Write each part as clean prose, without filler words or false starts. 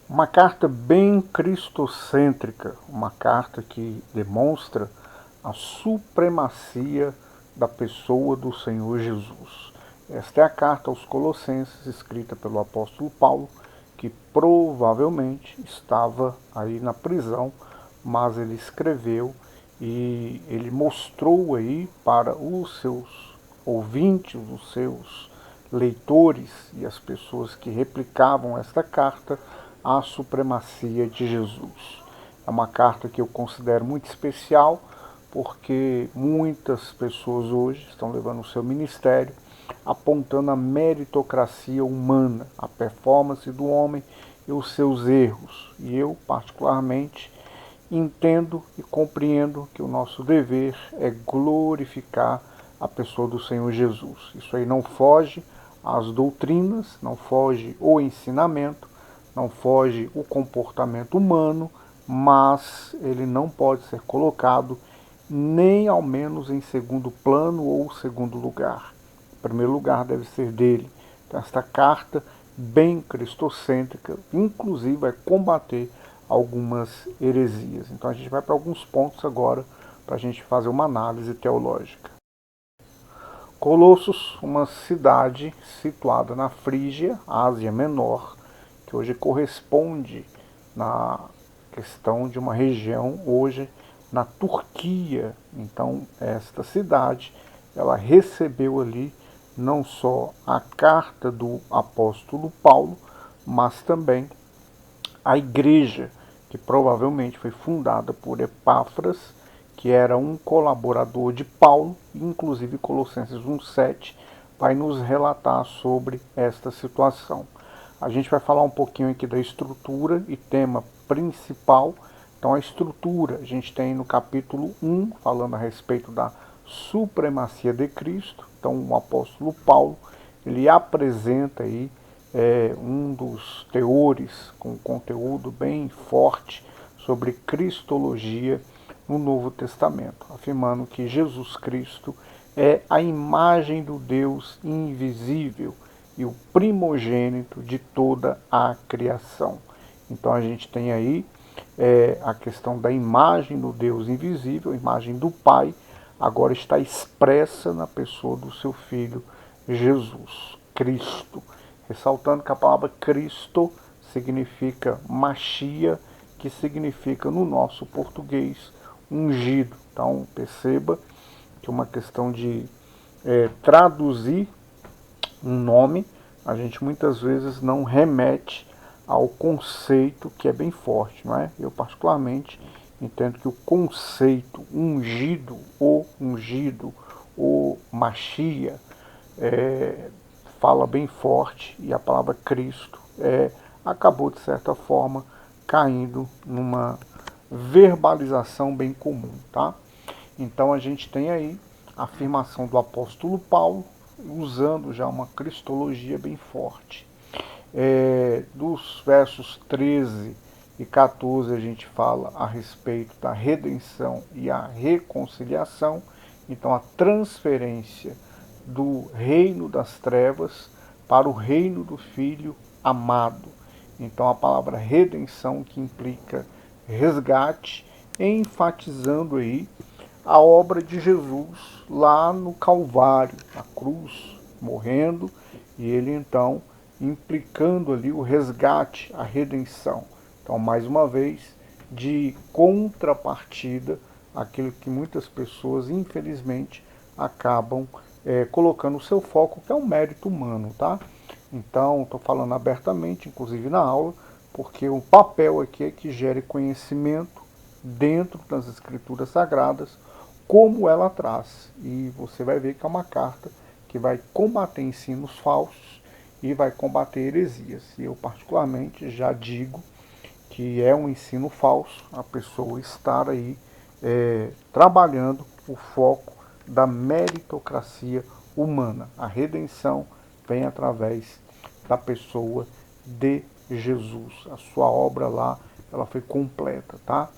Uma carta bem cristocêntrica, uma carta que demonstra a supremacia da pessoa do Senhor Jesus. Esta é a carta aos Colossenses, escrita pelo apóstolo Paulo, que provavelmente estava aí na prisão, mas ele escreveu e ele mostrou aí para os seus ouvintes, os seus leitores e as pessoas que replicavam esta carta, a supremacia de Jesus. É uma carta que eu considero muito especial, porque muitas pessoas hoje estão levando o seu ministério apontando a meritocracia humana, a performance do homem e os seus erros. E eu, particularmente, entendo e compreendo que o nosso dever é glorificar a pessoa do Senhor Jesus. Isso aí não foge às doutrinas, não foge o ensinamento, não foge o comportamento humano, mas ele não pode ser colocado nem ao menos em segundo plano ou segundo lugar. O primeiro lugar deve ser dele. Então, esta carta, bem cristocêntrica, inclusive vai combater algumas heresias. Então a gente vai para alguns pontos agora para a gente fazer uma análise teológica. Colossos, uma cidade situada na Frígia, Ásia Menor, que hoje corresponde na questão de uma região hoje na Turquia. Então esta cidade, ela recebeu ali não só a carta do apóstolo Paulo, mas também a igreja, que provavelmente foi fundada por Epáfras, que era um colaborador de Paulo, inclusive Colossenses 1,7 vai nos relatar sobre esta situação. A gente vai falar um pouquinho aqui da estrutura e tema principal. Então a estrutura, a gente tem no capítulo 1, falando a respeito da supremacia de Cristo. Então o apóstolo Paulo, ele apresenta aí um dos teores com conteúdo bem forte sobre cristologia no Novo Testamento, afirmando que Jesus Cristo é a imagem do Deus invisível e o primogênito de toda a criação. Então a gente tem aí a questão da imagem do Deus invisível, a imagem do Pai, agora está expressa na pessoa do seu Filho Jesus Cristo. Ressaltando que a palavra Cristo significa Machia, que significa no nosso português ungido. Então perceba que é uma questão de traduzir um nome, a gente muitas vezes não remete ao conceito que é bem forte, não é? Eu particularmente entendo que o conceito ungido, o Machia, fala bem forte e a palavra Cristo acabou de certa forma caindo numa verbalização bem comum, tá? Então a gente tem aí a afirmação do apóstolo Paulo usando já uma cristologia bem forte. Dos versos 13 e 14 a gente fala a respeito da redenção e a reconciliação, então a transferência do reino das trevas para o reino do Filho amado. Então a palavra redenção, que implica resgate, enfatizando aí a obra de Jesus lá no Calvário, na cruz, morrendo, e ele então implicando ali o resgate, a redenção. Então, mais uma vez, de contrapartida, aquilo que muitas pessoas, infelizmente, acabam colocando o seu foco, que é um mérito humano, tá? Então, estou falando abertamente, inclusive na aula, porque o papel aqui é que gere conhecimento dentro das escrituras sagradas, como ela traz. E você vai ver que é uma carta que vai combater ensinos falsos e vai combater heresias. E eu particularmente já digo que é um ensino falso a pessoa estar aí trabalhando o foco da meritocracia humana. A redenção vem através da pessoa de Jesus. A sua obra lá, ela foi completa, tá?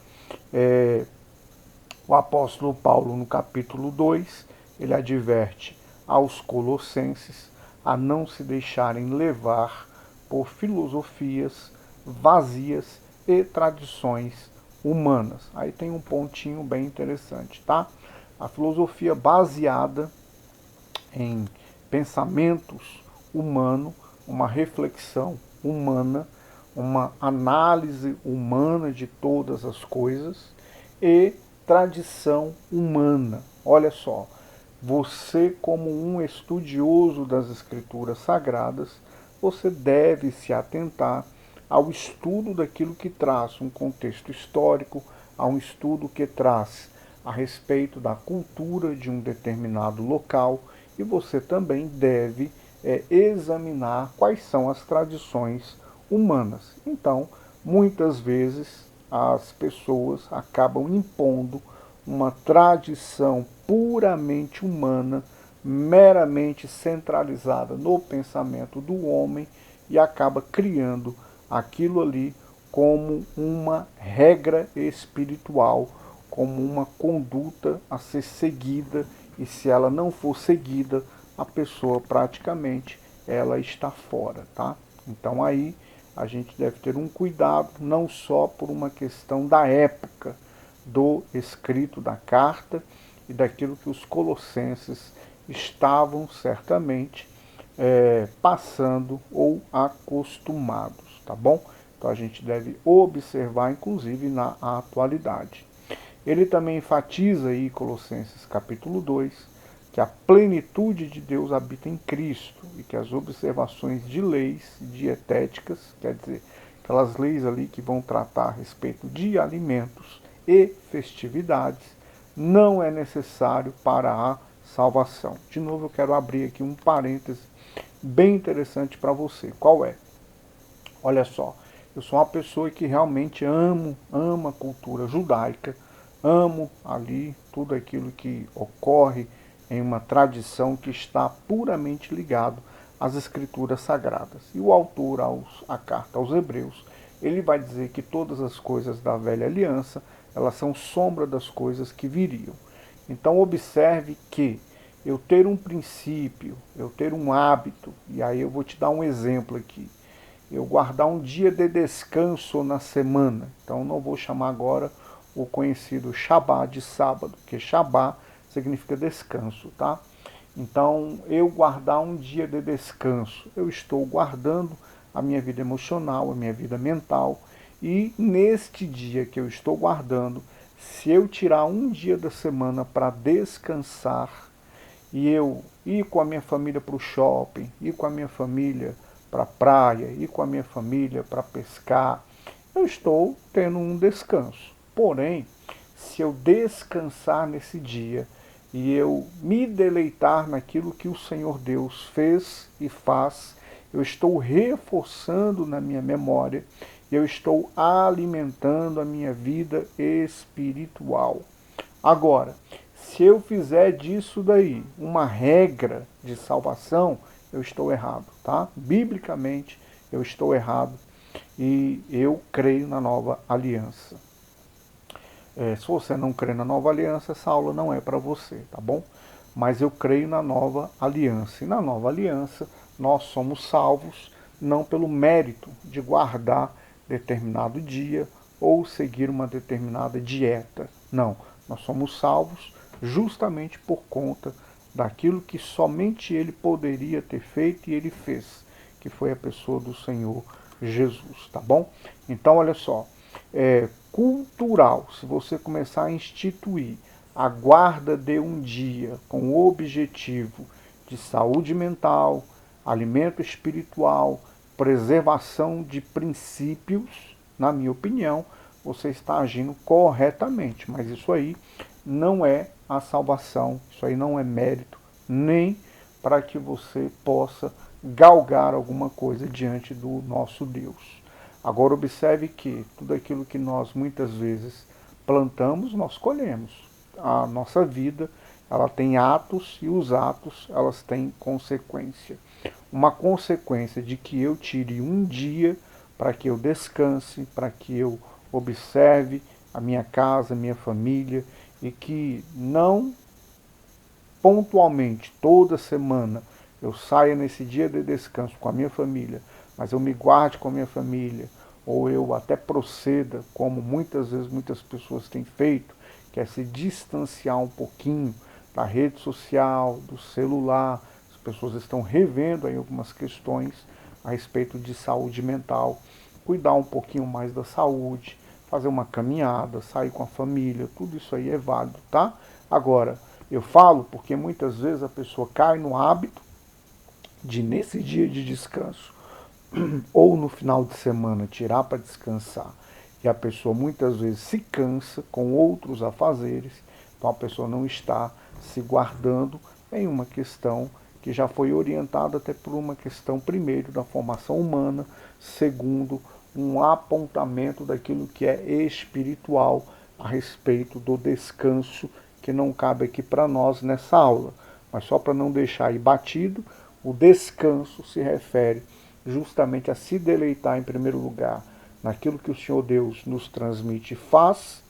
O apóstolo Paulo, no capítulo 2, ele adverte aos colossenses a não se deixarem levar por filosofias vazias e tradições humanas. Aí tem um pontinho bem interessante, tá? A filosofia baseada em pensamentos humanos, uma reflexão humana, uma análise humana de todas as coisas e tradição humana. Olha só, você como um estudioso das escrituras sagradas, você deve se atentar ao estudo daquilo que traz um contexto histórico, a um estudo que traz a respeito da cultura de um determinado local, e você também deve examinar quais são as tradições humanas. Então, muitas vezes as pessoas acabam impondo uma tradição puramente humana, meramente centralizada no pensamento do homem, e acaba criando aquilo ali como uma regra espiritual, como uma conduta a ser seguida, e se ela não for seguida, a pessoa praticamente ela está fora, tá? Então aí a gente deve ter um cuidado, não só por uma questão da época do escrito da carta e daquilo que os colossenses estavam certamente passando ou acostumados, tá bom? Então a gente deve observar, inclusive, na atualidade. Ele também enfatiza aí, Colossenses capítulo 2, que a plenitude de Deus habita em Cristo e que as observações de leis dietéticas, quer dizer, aquelas leis ali que vão tratar a respeito de alimentos e festividades, não é necessário para a salvação. De novo, eu quero abrir aqui um parêntese bem interessante para você. Qual é? Olha só, eu sou uma pessoa que realmente ama a cultura judaica, amo ali tudo aquilo que ocorre em uma tradição que está puramente ligado às escrituras sagradas. E o autor, a carta aos Hebreus, ele vai dizer que todas as coisas da velha aliança, elas são sombra das coisas que viriam. Então observe que eu ter um princípio, eu ter um hábito, e aí eu vou te dar um exemplo aqui. Eu guardar um dia de descanso na semana. Então não vou chamar agora o conhecido Shabá de sábado, porque Shabá significa descanso, tá? Então, eu guardar um dia de descanso, eu estou guardando a minha vida emocional, a minha vida mental, e neste dia que eu estou guardando, se eu tirar um dia da semana para descansar, e eu ir com a minha família para o shopping, ir com a minha família para a praia, ir com a minha família para pescar, eu estou tendo um descanso. Porém, se eu descansar nesse dia e eu me deleitar naquilo que o Senhor Deus fez e faz, eu estou reforçando na minha memória, eu estou alimentando a minha vida espiritual. Agora, se eu fizer disso daí uma regra de salvação, eu estou errado, tá? Biblicamente, eu estou errado e eu creio na nova aliança. Se você não crê na nova aliança, essa aula não é para você, tá bom? Mas eu creio na nova aliança. E na nova aliança, nós somos salvos não pelo mérito de guardar determinado dia ou seguir uma determinada dieta. Não, nós somos salvos justamente por conta daquilo que somente Ele poderia ter feito e Ele fez, que foi a pessoa do Senhor Jesus, tá bom? Então, olha só, cultural, se você começar a instituir a guarda de um dia com o objetivo de saúde mental, alimento espiritual, preservação de princípios, na minha opinião, você está agindo corretamente, mas isso aí não é a salvação, isso aí não é mérito, nem para que você possa galgar alguma coisa diante do nosso Deus. Agora observe que tudo aquilo que nós muitas vezes plantamos, nós colhemos. A nossa vida, ela tem atos e os atos, elas têm consequência. Uma consequência de que eu tire um dia para que eu descanse, para que eu observe a minha casa, a minha família, e que não pontualmente, toda semana, eu saia nesse dia de descanso com a minha família, mas eu me guarde com a minha família, ou eu até proceda, como muitas vezes muitas pessoas têm feito, que é se distanciar um pouquinho da rede social, do celular. As pessoas estão revendo aí algumas questões a respeito de saúde mental, cuidar um pouquinho mais da saúde, fazer uma caminhada, sair com a família, tudo isso aí é válido, tá? Agora, eu falo porque muitas vezes a pessoa cai no hábito de, nesse dia de descanso, ou no final de semana, tirar para descansar, e a pessoa muitas vezes se cansa com outros afazeres, então a pessoa não está se guardando em uma questão que já foi orientada até por uma questão, primeiro, da formação humana, segundo, um apontamento daquilo que é espiritual a respeito do descanso, que não cabe aqui para nós nessa aula. Mas só para não deixar aí batido, o descanso se refere justamente a se deleitar em primeiro lugar naquilo que o Senhor Deus nos transmite e faz.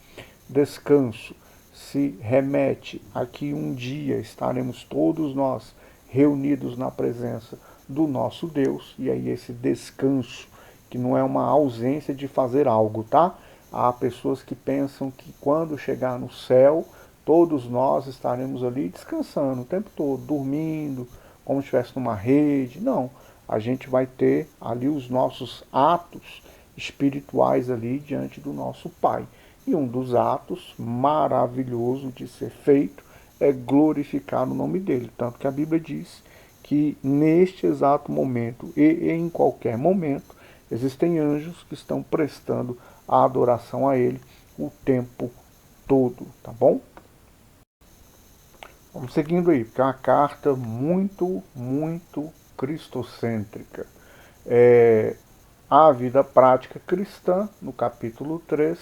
Descanso se remete a que um dia estaremos todos nós reunidos na presença do nosso Deus, e aí esse descanso, que não é uma ausência de fazer algo, tá? Há pessoas que pensam que quando chegar no céu, todos nós estaremos ali descansando o tempo todo, dormindo, como se estivesse numa rede. Não, a gente vai ter ali os nossos atos espirituais ali diante do nosso Pai. E um dos atos maravilhoso de ser feito é glorificar o nome dele. Tanto que a Bíblia diz que neste exato momento e em qualquer momento existem anjos que estão prestando a adoração a ele o tempo todo, tá bom? Vamos seguindo aí, porque é uma carta muito cristocêntrica. A vida prática cristã, no capítulo 3,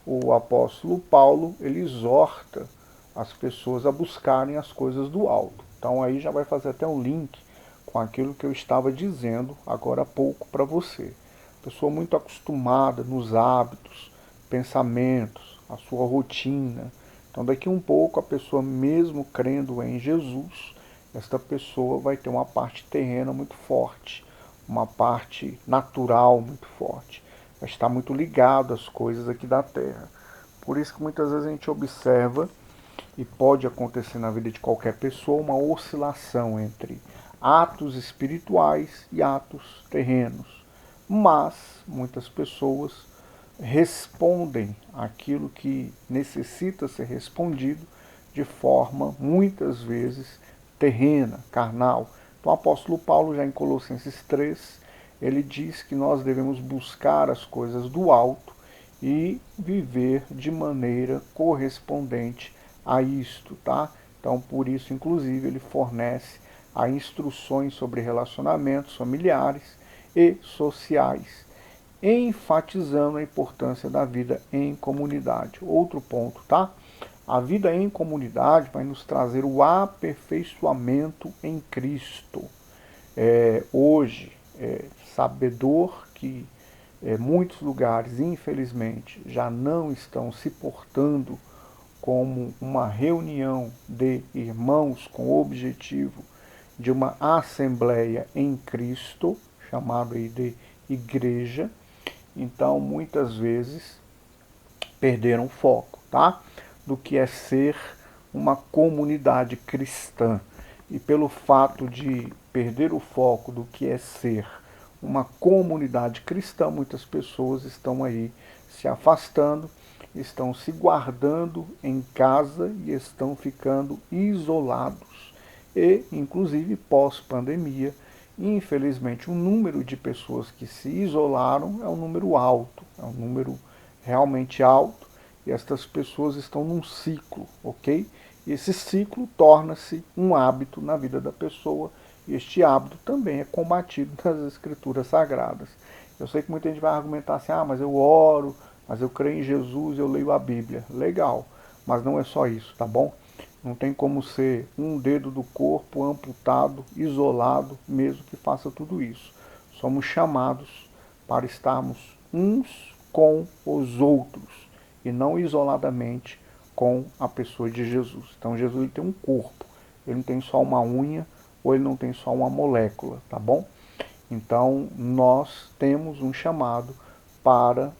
o apóstolo Paulo, ele exorta as pessoas a buscarem as coisas do alto. Então aí já vai fazer até um link com aquilo que eu estava dizendo agora há pouco para você. Pessoa muito acostumada nos hábitos, pensamentos, a sua rotina. Então daqui um pouco a pessoa, mesmo crendo em Jesus, esta pessoa vai ter uma parte terrena muito forte, uma parte natural muito forte. Vai estar muito ligado às coisas aqui da terra. Por isso que muitas vezes a gente observa, e pode acontecer na vida de qualquer pessoa, uma oscilação entre atos espirituais e atos terrenos. Mas muitas pessoas respondem aquilo que necessita ser respondido de forma, muitas vezes, terrena, carnal. Então o apóstolo Paulo, já em Colossenses 3, ele diz que nós devemos buscar as coisas do alto e viver de maneira correspondente a isto, tá? Então, por isso, inclusive, ele fornece instruções sobre relacionamentos familiares e sociais, enfatizando a importância da vida em comunidade. Outro ponto, tá? A vida em comunidade vai nos trazer o aperfeiçoamento em Cristo. Hoje, sabedor que muitos lugares, infelizmente, já não estão se portando como uma reunião de irmãos com o objetivo de uma assembleia em Cristo, chamado aí de igreja. Então, muitas vezes, perderam o foco, tá? Do que é ser uma comunidade cristã. E pelo fato de perder o foco do que é ser uma comunidade cristã, muitas pessoas estão aí se afastando, estão se guardando em casa e estão ficando isolados. E, inclusive, pós-pandemia, infelizmente, o número de pessoas que se isolaram é um número alto, é um número realmente alto, e estas pessoas estão num ciclo, ok? E esse ciclo torna-se um hábito na vida da pessoa, e este hábito também é combatido nas escrituras sagradas. Eu sei que muita gente vai argumentar assim, mas eu oro, mas eu creio em Jesus, eu leio a Bíblia. Legal, mas não é só isso, tá bom? Não tem como ser um dedo do corpo amputado, isolado, mesmo que faça tudo isso. Somos chamados para estarmos uns com os outros e não isoladamente com a pessoa de Jesus. Então Jesus, ele tem um corpo, ele não tem só uma unha ou ele não tem só uma molécula, tá bom? Então nós temos um chamado para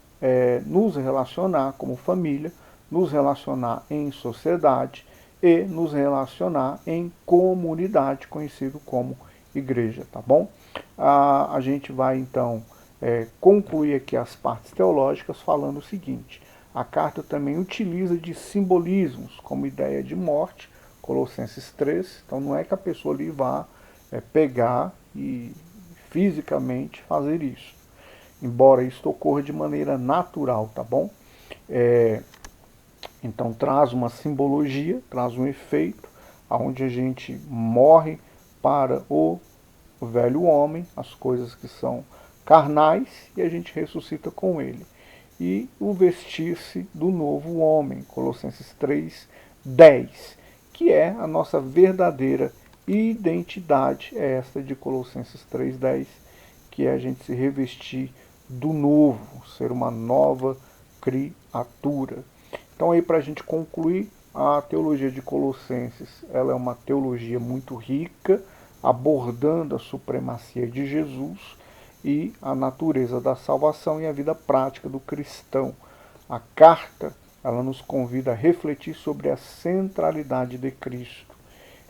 nos relacionar como família, nos relacionar em sociedade e nos relacionar em comunidade, conhecido como igreja, tá bom? A gente vai então concluir aqui as partes teológicas falando o seguinte: a carta também utiliza de simbolismos como ideia de morte, Colossenses 3, então não é que a pessoa ali vá pegar e fisicamente fazer isso, embora isso ocorra de maneira natural, tá bom? Então traz uma simbologia, traz um efeito, onde a gente morre para o velho homem, as coisas que são carnais, e a gente ressuscita com ele. E o vestir-se do novo homem, Colossenses 3:10, que é a nossa verdadeira identidade, é esta de Colossenses 3:10, que é a gente se revestir do novo, ser uma nova criatura. Então aí para a gente concluir, a teologia de Colossenses, ela é uma teologia muito rica, abordando a supremacia de Jesus e a natureza da salvação e a vida prática do cristão. A carta, ela nos convida a refletir sobre a centralidade de Cristo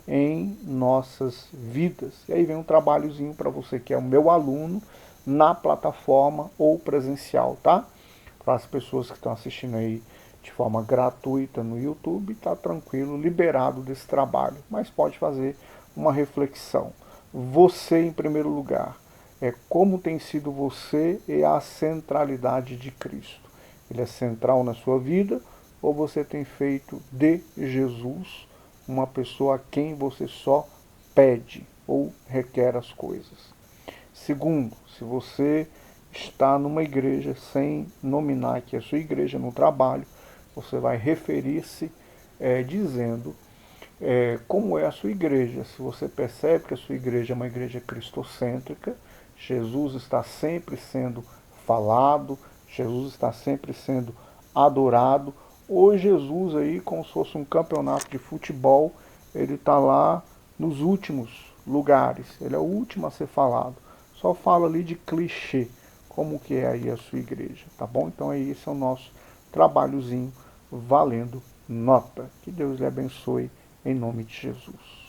em nossas vidas. E aí vem um trabalhozinho para você que é o meu aluno na plataforma ou presencial, tá? Para as pessoas que estão assistindo aí de forma gratuita no YouTube, tá tranquilo, liberado desse trabalho, mas pode fazer uma reflexão. Você em primeiro lugar, como tem sido você e a centralidade de Cristo. Ele é central na sua vida ou você tem feito de Jesus uma pessoa a quem você só pede ou requer as coisas? Segundo, se você está numa igreja sem nominar que é a sua igreja no trabalho, você vai referir-se dizendo como é a sua igreja. Se você percebe que a sua igreja é uma igreja cristocêntrica, Jesus está sempre sendo falado, Jesus está sempre sendo adorado, ou Jesus aí, como se fosse um campeonato de futebol, ele está lá nos últimos lugares, ele é o último a ser falado. Só fala ali de clichê, como que é aí a sua igreja, tá bom? Então aí esse é o nosso trabalhozinho valendo nota. Que Deus lhe abençoe em nome de Jesus.